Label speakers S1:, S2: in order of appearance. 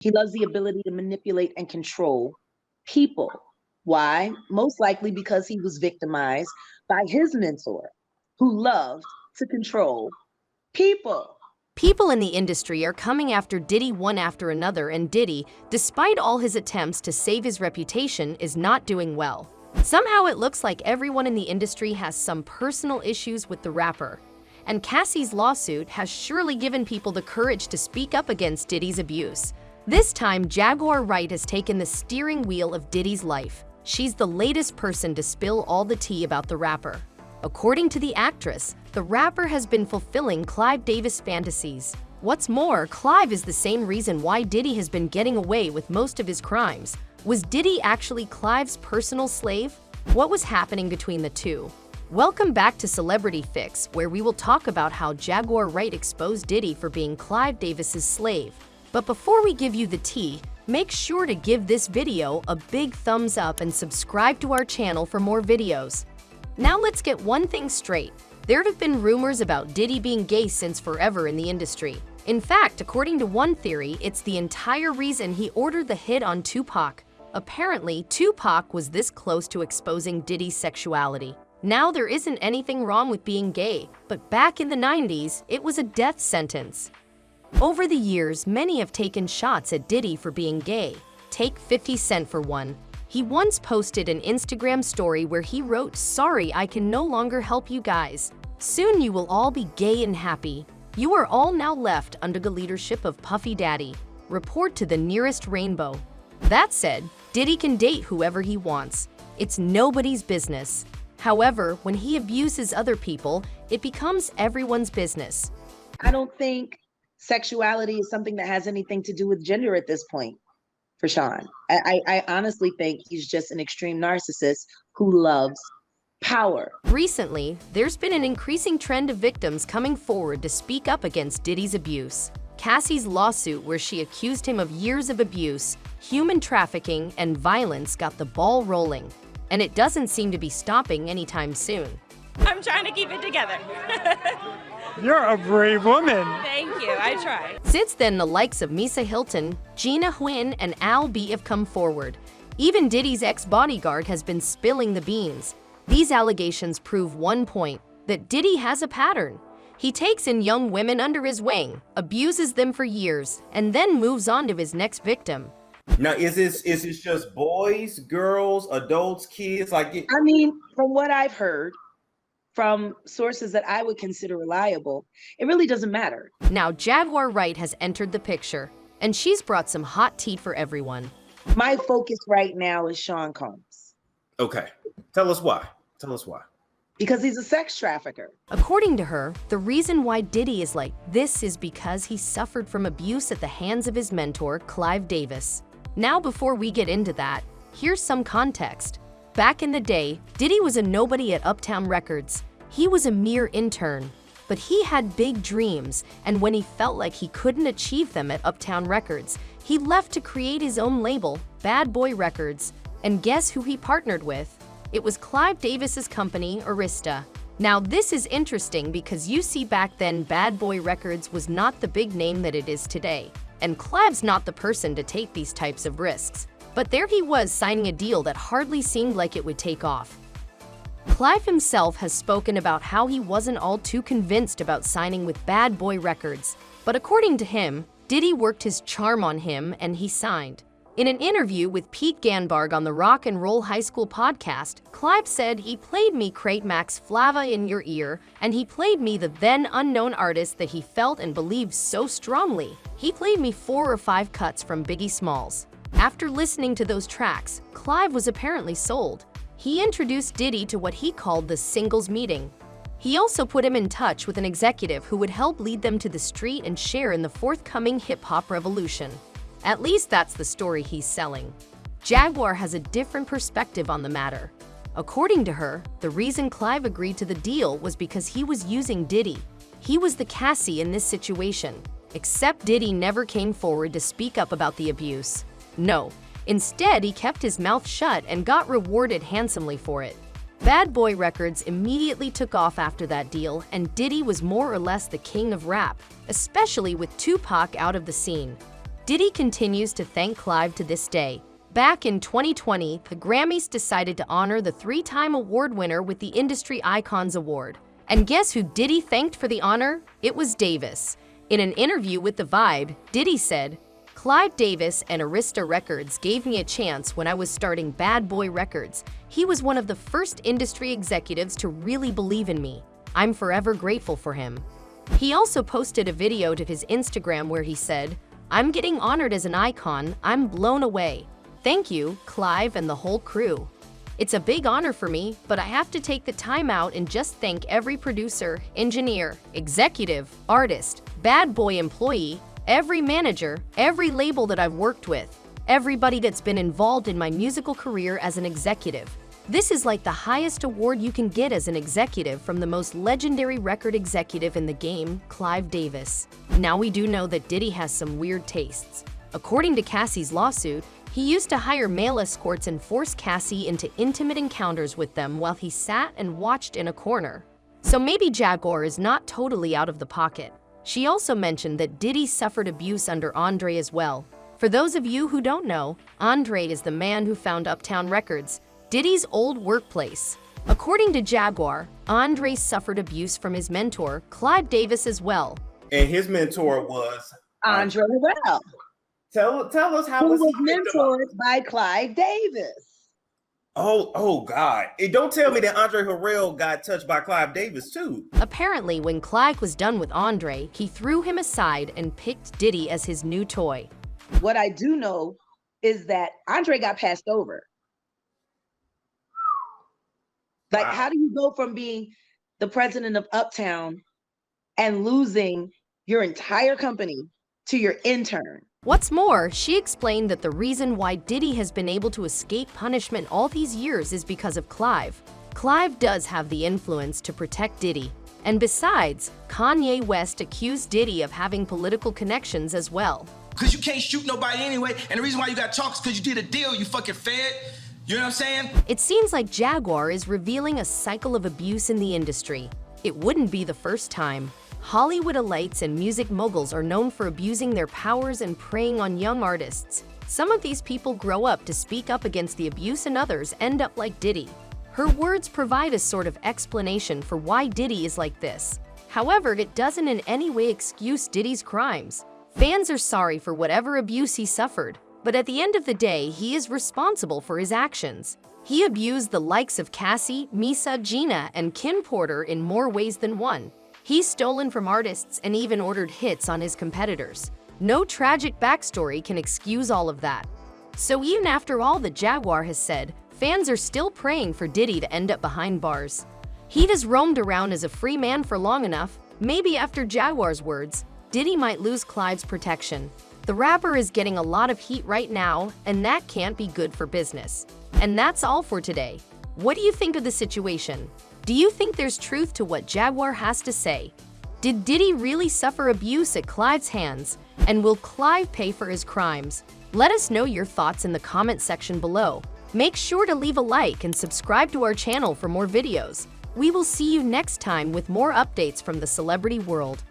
S1: He loves the ability to manipulate and control people. Why? Most likely because he was victimized by his mentor, who loved to control people.
S2: People in the industry are coming after Diddy one after another, and Diddy, despite all his attempts to save his reputation, is not doing well. Somehow it looks like everyone in the industry has some personal issues with the rapper. And Cassie's lawsuit has surely given people the courage to speak up against Diddy's abuse. This time, Jaguar Wright has taken the steering wheel of Diddy's life. She's the latest person to spill all the tea about the rapper. According to the actress, the rapper has been fulfilling Clive Davis' fantasies. What's more, Clive is the same reason why Diddy has been getting away with most of his crimes. Was Diddy actually Clive's personal slave? What was happening between the two? Welcome back to Celebrity Fix, where we will talk about how Jaguar Wright exposed Diddy for being Clive Davis's slave. But before we give you the tea, make sure to give this video a big thumbs up and subscribe to our channel for more videos. Now let's get one thing straight. There have been rumors about Diddy being gay since forever in the industry. In fact, according to one theory, it's the entire reason he ordered the hit on Tupac. Apparently, Tupac was this close to exposing Diddy's sexuality. Now there isn't anything wrong with being gay, but back in the 90s, it was a death sentence. Over the years, many have taken shots at Diddy for being gay. Take 50 Cent for one. He once posted an Instagram story where he wrote, "Sorry, I can no longer help you guys. Soon you will all be gay and happy. You are all now left under the leadership of Puffy Daddy. Report to the nearest rainbow." That said, Diddy can date whoever he wants. It's nobody's business. However, when he abuses other people, it becomes everyone's business.
S1: I don't think sexuality is something that has anything to do with gender at this point for Sean. I honestly think he's just an extreme narcissist who loves power.
S2: Recently, there's been an increasing trend of victims coming forward to speak up against Diddy's abuse. Cassie's lawsuit, where she accused him of years of abuse, human trafficking, and violence, got the ball rolling. And it doesn't seem to be stopping anytime soon.
S3: I'm trying to keep it together.
S4: You're a brave woman.
S3: Thank you, I try.
S2: Since then, the likes of Misa Hilton, Gina Huynh, and Al B have come forward. Even Diddy's ex-bodyguard has been spilling the beans. These allegations prove one point, that Diddy has a pattern. He takes in young women under his wing, abuses them for years, and then moves on to his next victim.
S5: Now, is this just boys, girls, adults, kids?
S1: I mean, from what I've heard, from sources that I would consider reliable, it really doesn't matter.
S2: Now, Jaguar Wright has entered the picture, and she's brought some hot tea for everyone.
S1: My focus right now is Sean Combs.
S5: Okay, tell us why. Tell us why.
S1: Because he's a sex trafficker.
S2: According to her, the reason why Diddy is like this is because he suffered from abuse at the hands of his mentor, Clive Davis. Now, before we get into that, here's some context. Back in the day, Diddy was a nobody at Uptown Records. He was a mere intern, but he had big dreams, and when he felt like he couldn't achieve them at Uptown Records, he left to create his own label, Bad Boy Records. And guess who he partnered with? It was Clive Davis's company, Arista. Now, this is interesting because you see, back then, Bad Boy Records was not the big name that it is today, and Clive's not the person to take these types of risks. But there he was, signing a deal that hardly seemed like it would take off. Clive himself has spoken about how he wasn't all too convinced about signing with Bad Boy Records, but according to him, Diddy worked his charm on him and he signed. In an interview with Pete Ganbarg on the Rock and Roll High School podcast, Clive said, "He played me Crate Max Flava in your ear, and he played me the then unknown artist that he felt and believed so strongly. He played me 4 or 5 cuts from Biggie Smalls." After listening to those tracks, Clive was apparently sold. He introduced Diddy to what he called the singles meeting. He also put him in touch with an executive who would help lead them to the street and share in the forthcoming hip-hop revolution. At least that's the story he's selling. Jaguar has a different perspective on the matter. According to her, the reason Clive agreed to the deal was because he was using Diddy. He was the Cassie in this situation. Except Diddy never came forward to speak up about the abuse. No, instead he kept his mouth shut and got rewarded handsomely for it. Bad Boy Records immediately took off after that deal, and Diddy was more or less the king of rap, especially with Tupac out of the scene. Diddy continues to thank Clive to this day. Back in 2020, the Grammys decided to honor the three-time award winner with the Industry Icons Award. And guess who Diddy thanked for the honor? It was Davis. In an interview with The Vibe, Diddy said, "Clive Davis and Arista Records gave me a chance when I was starting Bad Boy Records. He was one of the first industry executives to really believe in me. I'm forever grateful for him." He also posted a video to his Instagram where he said, "I'm getting honored as an icon. I'm blown away. Thank you, Clive and the whole crew. It's a big honor for me, but I have to take the time out and just thank every producer, engineer, executive, artist, Bad Boy employee, every manager, every label that I've worked with, everybody that's been involved in my musical career as an executive. This is like the highest award you can get as an executive from the most legendary record executive in the game, Clive Davis." Now we do know that Diddy has some weird tastes. According to Cassie's lawsuit, he used to hire male escorts and force Cassie into intimate encounters with them while he sat and watched in a corner. So maybe Jaguar is not totally out of the pocket. She also mentioned that Diddy suffered abuse under Andre as well. For those of you who don't know, Andre is the man who found Uptown Records, Diddy's old workplace. According to Jaguar, Andre suffered abuse from his mentor, Clive Davis, as well.
S5: And his mentor was
S1: Andre Well,
S5: Tell us how
S1: who
S5: was
S1: was
S5: he victimized?
S1: mentored by Clive Davis.
S5: Oh God. Don't tell me that Andre Harrell got touched by Clive Davis too.
S2: Apparently, when Clive was done with Andre, he threw him aside and picked Diddy as his new toy.
S1: What I do know is that Andre got passed over. Like,
S5: Wow.
S1: how do you go from being the president of Uptown and losing your entire company to your intern?
S2: What's more, she explained that the reason why Diddy has been able to escape punishment all these years is because of Clive. Clive does have the influence to protect Diddy. And besides, Kanye West accused Diddy of having political connections as well.
S6: Because you can't shoot nobody anyway, and the reason why you got chalk is because you did a deal, you fucking fed. You know what I'm saying?
S2: It seems like Jaguar is revealing a cycle of abuse in the industry. It wouldn't be the first time. Hollywood elites and music moguls are known for abusing their powers and preying on young artists. Some of these people grow up to speak up against the abuse, and others end up like Diddy. Her words provide a sort of explanation for why Diddy is like this. However, it doesn't in any way excuse Diddy's crimes. Fans are sorry for whatever abuse he suffered, but at the end of the day, he is responsible for his actions. He abused the likes of Cassie, Misa, Gina, and Kim Porter in more ways than one. He's stolen from artists and even ordered hits on his competitors. No tragic backstory can excuse all of that. So even after all that Jaguar has said, fans are still praying for Diddy to end up behind bars. He has roamed around as a free man for long enough. Maybe after Jaguar's words, Diddy might lose Clive's protection. The rapper is getting a lot of heat right now, and that can't be good for business. And that's all for today. What do you think of the situation? Do you think there's truth to what Jaguar has to say? Did Diddy really suffer abuse at Clive's hands? And will Clive pay for his crimes? Let us know your thoughts in the comment section below. Make sure to leave a like and subscribe to our channel for more videos. We will see you next time with more updates from the celebrity world.